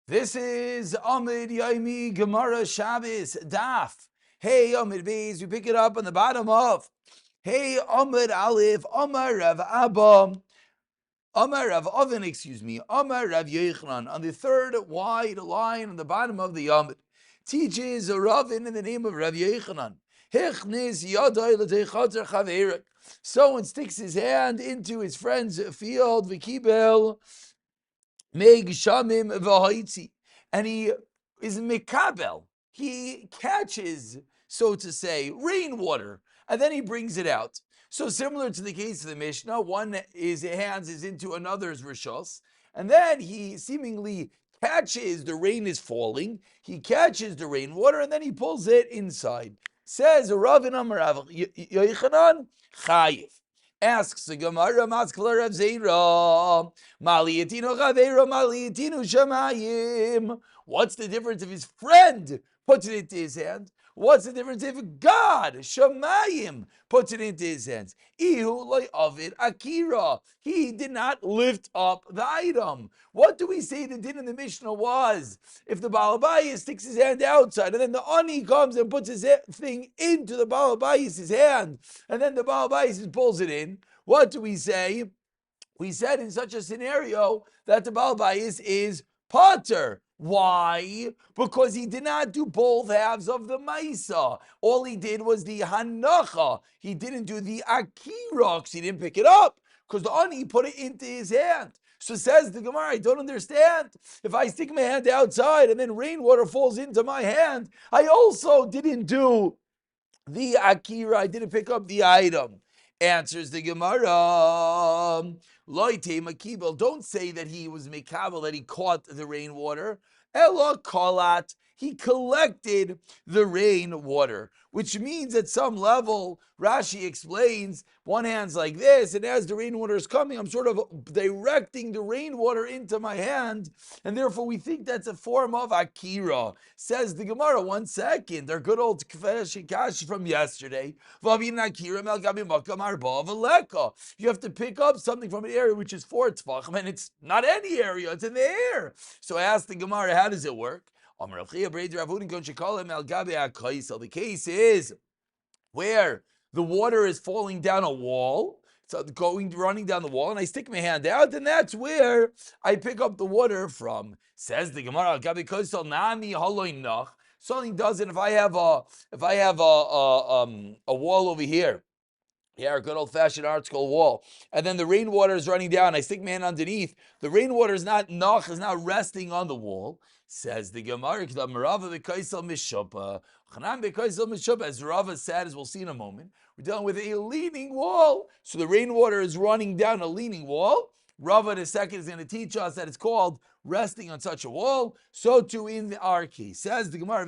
This is Amud Yomi Gemara Shabbos Daf. Hey Amud Beis, we pick it up on the bottom of Hey Amud Aleph Amar Rav Abba Amar Rav Oven, Amar Rav Yochanan. On the third wide line on the bottom of the Amud teaches a Ravin in the name of Rav Yochanan. Hechnis Yadai L'Teichater Chaverik. Someone sticks his hand into his friend's field, V'kibel Meg Shamim V'Haitzi, and he is Mikabel. He catches, so to say, rainwater, and then he brings it out. So similar to the case of the Mishnah, one is hands is into another's rishos, and then he seemingly catches the rain is falling. He catches the rainwater, and then he pulls it inside. Says Rav in Amar Yochanan Chayiv. Asks the Gemara, Maskler Rav Zeira, Maliyatinu Chaveira, Maliyatinu Shamayim. What's the difference if his friend puts it into his hand? What's the difference if God, Shamayim, puts it into his hands? Ihu loy avid akira. He did not lift up the item. What do we say the din in the Mishnah was? If the Baal Bayis sticks his hand outside, and then the Ani comes and puts his thing into the Baal Bayis' hand, and then the Baal Bayis pulls it in, what do we say? We said in such a scenario that the Baal Bayis is Potter. Why? Because he did not do both halves of the Maisa. All he did was the Hanacha. He didn't do the Akira, he didn't pick it up, because the Ani put it into his hand. So says the Gemara, I don't understand. If I stick my hand outside and then rainwater falls into my hand, I also didn't do the Akira, I didn't pick up the item. Answers the Gemara, Loite Makibel, don't say that he was Mekabel, that he caught the rainwater. Ella Kolat, he collected the rainwater, which means at some level, Rashi explains, one hand's like this, and as the rainwater is coming, I'm sort of directing the rainwater into my hand, and therefore we think that's a form of Akira. Says the Gemara, 1 second, our good old Kashi from yesterday, you have to pick up something from an area which is 4 tefachim, and it's not any area, it's in the air. So I asked the Gemara, how does it work? The case is where the water is falling down a wall, so running down the wall, and I stick my hand out, and that's where I pick up the water from. Says the Gemara, something doesn't. If I have a wall over here. Yeah, a good old-fashioned art school wall. And then the rainwater is running down. I stick my hand underneath. The rainwater is not resting on the wall. Says the Gemara, as Rava said, as we'll see in a moment, we're dealing with a leaning wall. So the rainwater is running down a leaning wall. Rava in a second is going to teach us that it's called resting on such a wall. So too in our case. Says the Gemara,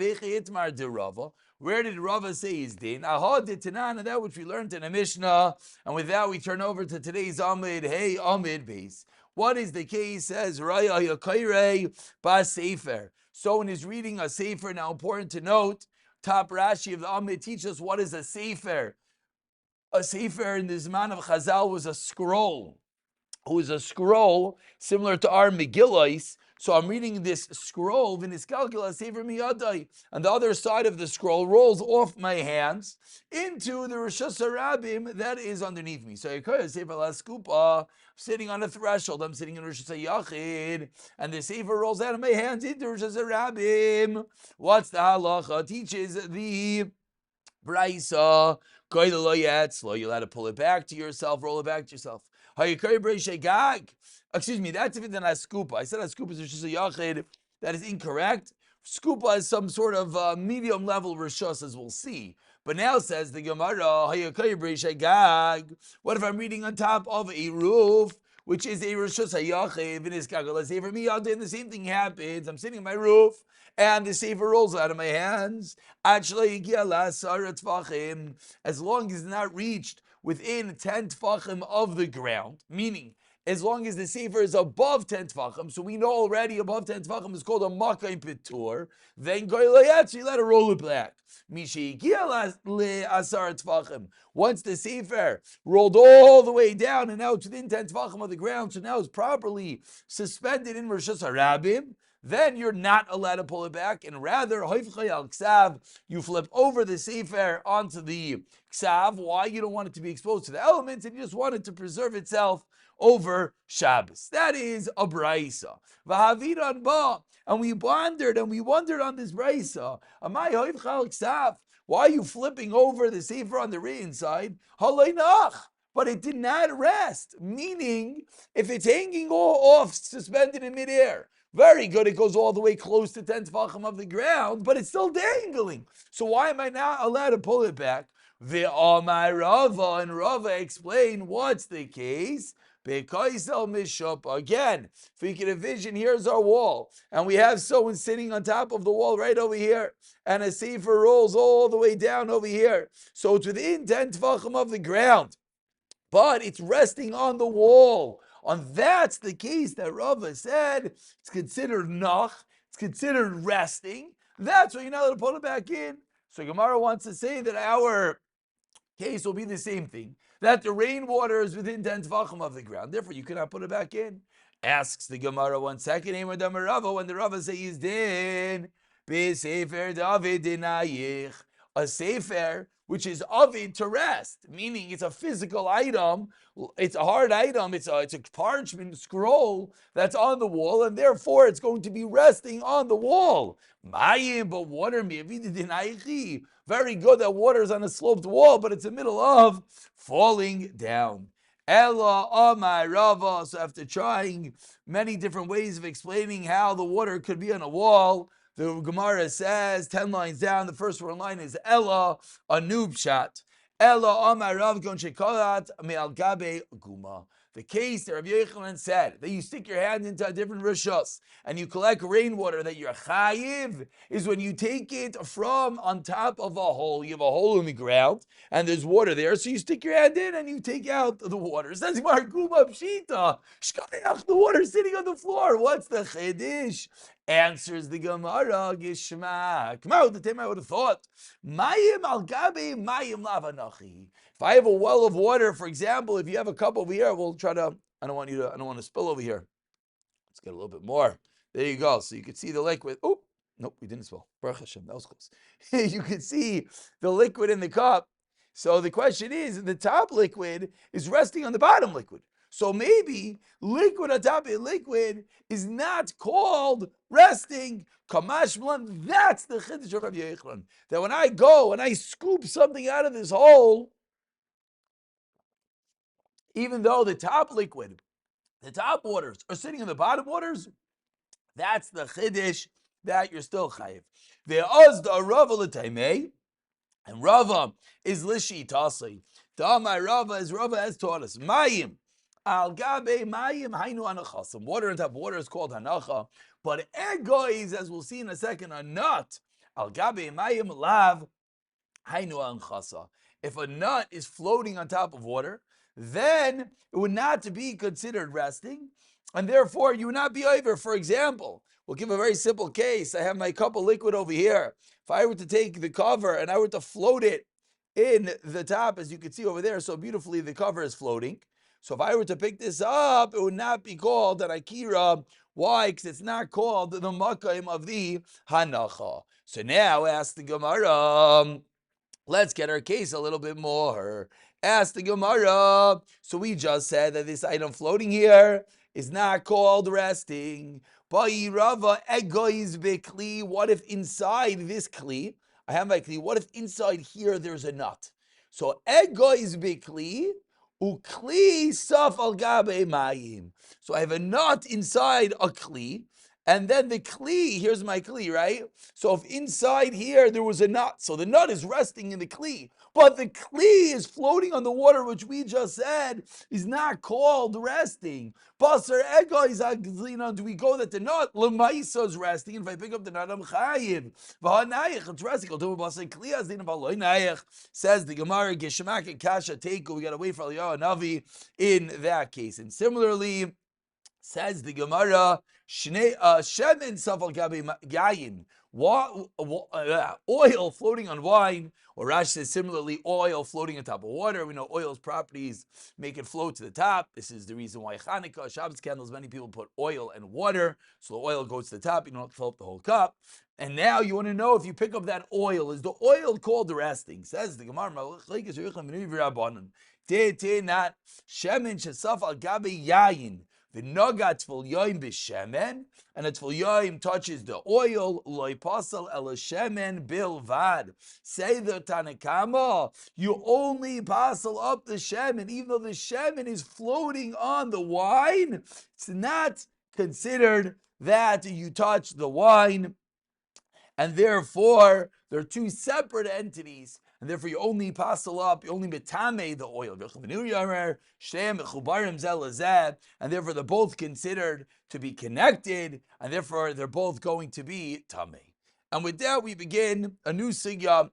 where did Rava say his din? Aha ditanan, that which we learned in a Mishnah. And with that, we turn over to today's Amid. Hey, Amid base. What is the case? Says Raya Yakaire Bas Sefer. So in his reading a Sefer, now important to note, top Rashi of the Amid teaches us what is a Sefer. A Sefer in the Zman of Chazal was a scroll. It was a scroll similar to our Megillahs. So I'm reading this scroll, and the other side of the scroll rolls off my hands into the Rishus Harabim that is underneath me. So I'm sitting on a threshold, I'm sitting in Rishus Yachid, and the Sefer rolls out of my hands into Rishus Harabim. What's the halacha? Teaches the Braisa, you're allowed to pull it back to yourself, roll it back to yourself. Excuse me, that's if it's an askupa. I said askupa is just a yachid. That is incorrect. Skupa is some sort of medium level rishus, as we'll see. But now says the Gemara, what if I'm reading on top of a roof, which is a rishus hayachid, and the same thing happens. I'm sitting on my roof, and the sefer rolls out of my hands. As long as it's not reached within 10 tefachim of the ground, meaning as long as the sefer is above 10 tefachim, so we know already above 10 tefachim is called a makayim pitur, then goylayat, you let it roll it back. Once the sefer rolled all the way down and now it's within 10 tefachim of the ground, so now it's properly suspended in Rishus Harabim, then you're not allowed to pull it back, and rather, you flip over the sefer onto the ksav. Why? You don't want it to be exposed to the elements, and you just want it to preserve itself over Shabbos. That is a braisa. V'haviran ba, and we wondered on this braisa. Amai hoivchal ksav. Why are you flipping over the sefer on the inside? Halaynach. But it did not rest, meaning if it's hanging off, suspended in midair, very good, it goes all the way close to 10 tefachim of the ground, but it's still dangling. So why am I not allowed to pull it back? Ve'amai Rava, and Rava explained what's the case. Because again, if you can envision, here's our wall, and we have someone sitting on top of the wall right over here, and a sefer rolls all the way down over here. So it's within 10 tefachim of the ground, but it's resting on the wall. And that's the case that Rava said it's considered nach, it's considered resting. That's why you're not allowed to put it back in. So Gemara wants to say that our case will be the same thing, that the rainwater is within 10 tvachim of the ground, therefore you cannot put it back in. Asks the Gemara 1 second, when the Rava says din, Sefer David dinayich, a sefer which is avid to rest, meaning it's a physical item, it's a hard item, it's a parchment scroll that's on the wall, and therefore it's going to be resting on the wall. Mayim, but water, very good that water is on a sloped wall, but it's in the middle of falling down. Ella Amai Rava. So after trying many different ways of explaining how the water could be on a wall, the Gemara says 10 lines down, the first one line is Ella, a noob shot. Ella Amai Rav Gon Shekalat Me'al Gabe Guma. The case that Rabbi Yochanan said that you stick your hand into a different rishos and you collect rainwater that you're chayiv is when you take it from on top of a hole. You have a hole in the ground and there's water there, so you stick your hand in and you take out the water. Says Guma Pshita, the water sitting on the floor. What's the chiddush? Answers the Gemara, Gishma. Come out, the time I would have thought. Mayim al gabe mayim lavanachi. If I have a well of water, for example, if you have a cup over here, we'll try to, I don't want to spill over here. Let's get a little bit more. There you go. So you can see the liquid. Oh, nope, we didn't spill. Baruch Hashem, that was close. You can see the liquid in the cup. So the question is, the top liquid is resting on the bottom liquid. So maybe liquid on top of liquid is not called resting. Kamashman, that's the chiddush of Rabbi Yochanan. That when I go and I scoop something out of this hole, even though the top liquid, the top waters are sitting in the bottom waters, that's the chiddush that you're still chayiv. Ve'oz da Rava l'taimei, and Rava is lishi tasei. Ta'amai Rava, as Rava has taught us, mayim. Al gabe mayim hainu anachasim. Water on top of water is called hanacha, but egois, as we'll see in a second, are not. Al gabe mayim lav hainu anchasa. If a nut is floating on top of water, then it would not be considered resting, and therefore you would not be over. For example, we'll give a very simple case. I have my cup of liquid over here. If I were to take the cover and I were to float it in the top, as you can see over there, so beautifully the cover is floating. So if I were to pick this up, it would not be called an akira. Why? Because it's not called the makayim of the hanacha. So now ask the Gemara. Let's get our case a little bit more. Ask the Gemara. So we just said that this item floating here is not called resting. What if inside this kli, I have my kli, what if inside here there's a nut? So egoiz bikli, ukli saf al gabe mayim. So I have a nut inside a kli, and then the kli, here's my kli, right? So if inside here there was a nut, so the nut is resting in the kli, but the kli is floating on the water, which we just said is not called resting. Basar ego is do we go that the nut lemaisa is resting? And if I pick up the nut, I'm chayiv. V'hanayich, it's resting. I'll do basar kli as din v'aloynayich. Says the Gemara, Geshemak and Kasha Teiku. We got to wait for Eliyahu Navi in that case. And similarly, Says the Gemara, shemen safal gabi yayin, oil floating on wine, or Rashi says similarly, oil floating on top of water. We know oil's properties make it float to the top. This is the reason why Hanukkah, Shabbos candles, many people put oil and water, so the oil goes to the top. You don't have to fill up the whole cup. And now you want to know if you pick up that oil, is the oil called the resting? Says the Gemara, not shemen shesaf al gabi yayin. V'nogat tful yoim b'shemen, and a tful yoim touches the oil, loy pasal el shemen bilvad. Say the Tanakama, you only pasal up the shemen, even though the shemen is floating on the wine. It's not considered that you touch the wine, and therefore they're two separate entities. And therefore, you only passel up, you only metame the oil. And therefore, they're both considered to be connected, and therefore, they're both going to be tamei. And with that, we begin a new sugya,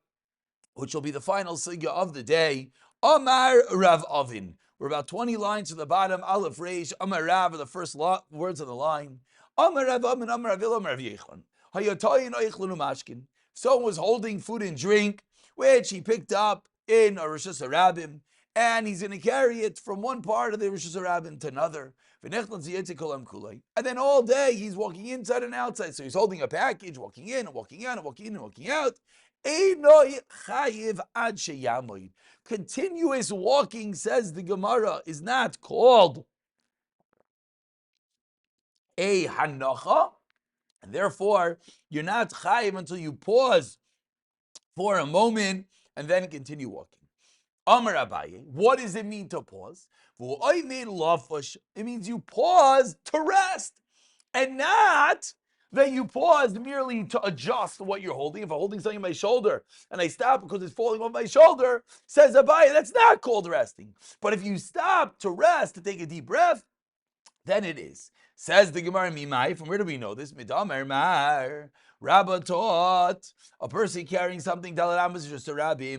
which will be the final sugya of the day. Amar Rav Avin. We're about 20 lines to the bottom. Aleph Reish. Amar Rav are the first words of the line. Amar Rav Avin. Amar Rav Amar Rav Yechon. Someone was holding food and drink, which he picked up in a Rosh Hashanah, and he's going to carry it from one part of the Rosh Hashanah to another. And then all day he's walking inside and outside. So he's holding a package, walking in and walking out and walking in and walking out. Continuous walking, says the Gemara, is not called a hanacha. And therefore, you're not chayiv until you pause for a moment and then continue walking. Amar Abaye, what does it mean to pause? It means you pause to rest, and not that you pause merely to adjust what you're holding. If I'm holding something on my shoulder and I stop because it's falling off my shoulder, says Abaye, that's not called resting. But if you stop to rest, to take a deep breath, then it is. Says the Gemara Mimai, from where do we know this? Midamer Mar. Rabba taught a person carrying something Dalet Amos is just a rabbi.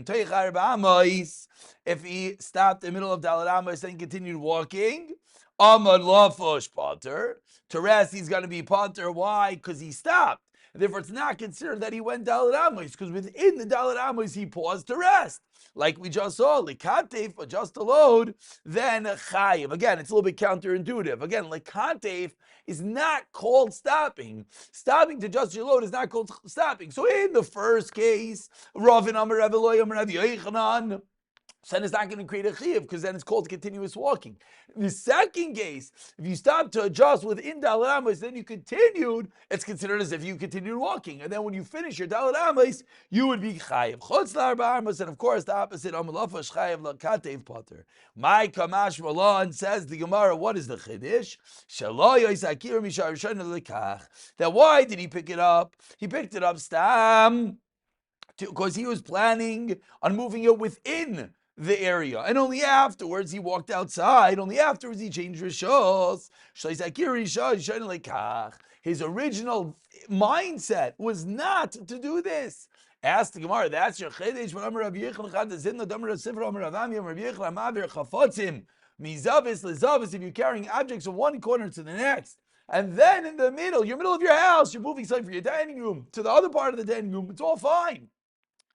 If he stopped in the middle of Dalet Amos and continued walking, Amad Lafosh Potter. To rest, he's going to be Potter. Why? Because he stopped. And therefore, it's not considered that he went Dalet Amos, because within the Dalet Amos, he paused to rest. Like we just saw, Likatef, adjust the load, then Chayiv. Again, it's a little bit counterintuitive. Again, Likatef is not called stopping. Stopping to adjust your load is not called stopping. So in the first case, Ravin Amar Rav Eloi Amar Rav Yochanan, then it's not going to create a chiyuv, because then it's called continuous walking. In the second case, if you stop to adjust within Dalet Amos, then you continued, it's considered as if you continued walking. And then when you finish your Dalet Amos, you would be chayiv. Chutz l'arba amos, and of course the opposite, amalafash chayiv l'katev potter. My kamash malon, says the Gemara, what is the chiddush? Shelo yisakir mishar rishon lekach. That why did he pick it up? He picked it up stam, because he was planning on moving it within the area, and only afterwards he walked outside. Only afterwards he changed rishos. His original mindset was not to do this. Ask the Gemara, that's your chiddush. If you're carrying objects from one corner to the next, and then in the middle of your house, you're moving something from your dining room to the other part of the dining room, it's all fine.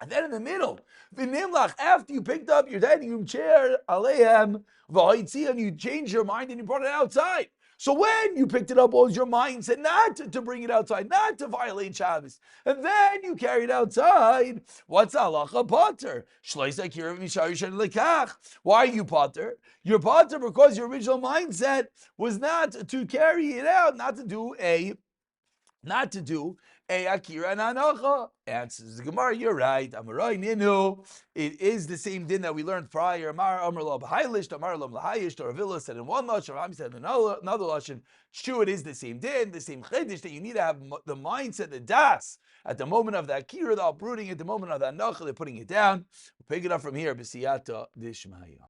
And then in the middle, v'nimlach, after you picked up your dining room chair, aleihem v'ha'itzion, you changed your mind and you brought it outside. So when you picked it up, what was your mindset? Not to bring it outside, not to violate Shabbos. And then you carry it outside. What's halacha potter? Why are you potter? You're potter because your original mindset was not to carry it out, not to do a akira and anacha. Answers the Gemara, you're right. Amarai ninu. It is the same din that we learned prior. Amar Amar lo b'hailish, Amar lo b'hayish. Ravilla said in one lashon, Rami said in another lashon. True, it is the same din, the same chiddush, that you need to have the mindset, the das, at the moment of the akira, the uprooting, at the moment of the anacha, they're putting it down. We'll pick it up from here. B'siyata dishmaya.